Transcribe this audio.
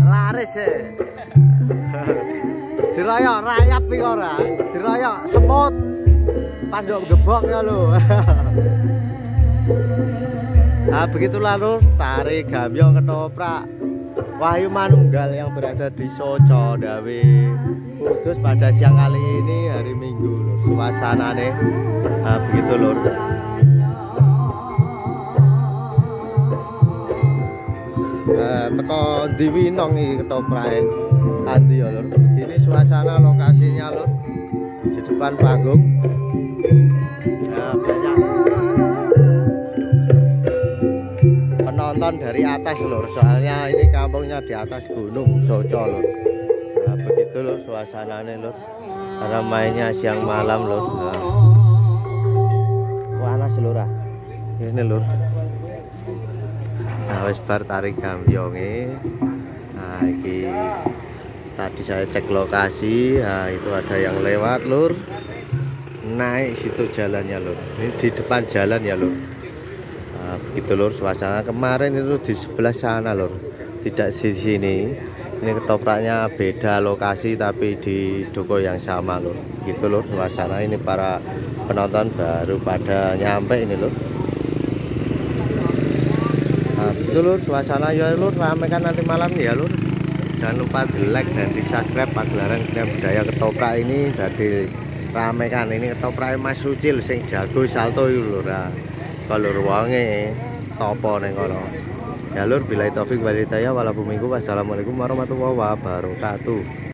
Laris diroyok rayap iki ora, diroyok semut pas ndok gebok ya lho. Nah, begitulah lur tari gambyong ketoprak Wahyu Manunggal yang berada di Soco Dawe Kudus pada siang kali ini hari Minggu lur. Suasanane nah, begitu lur. Teko Diwinong iki ketoprake andi ya lur. Begini suasana lokasinya lur di depan panggung. Nah, banyak penonton dari atas lur, soalnya ini kampungnya di atas gunung Soco lur. Nah, begitu lur suasananya lur, karena mainnya siang malam lur. Nah, panas lur ah. Ini lur. Nah, wis bar tari gambyonge. Nah, iki tadi saya cek lokasi, nah itu ada yang lewat lur. Naik situ jalannya lur. Ini di depan jalan ya lur. Nah, begitu lur suasana kemarin itu di sebelah sana lur, tidak di sini. Ini ketopraknya beda lokasi tapi di toko yang sama lur. Gitu lur suasana ini para penonton baru pada nyampe ini lur. Nah, begitu lur suasana ya lur, rame kan nanti malam ya lur. Jangan lupa di like dan di subscribe pagelaran seni budaya ketoprak ini jadi rame kan. Ini ketoprak Mas Sucil sing jago salto itu lur. Nah, kalau ruangnya topo neng kono. Ya lur, billahi taufik wal hidayah wal Wassalamualaikum warahmatullahi wabarakatuh.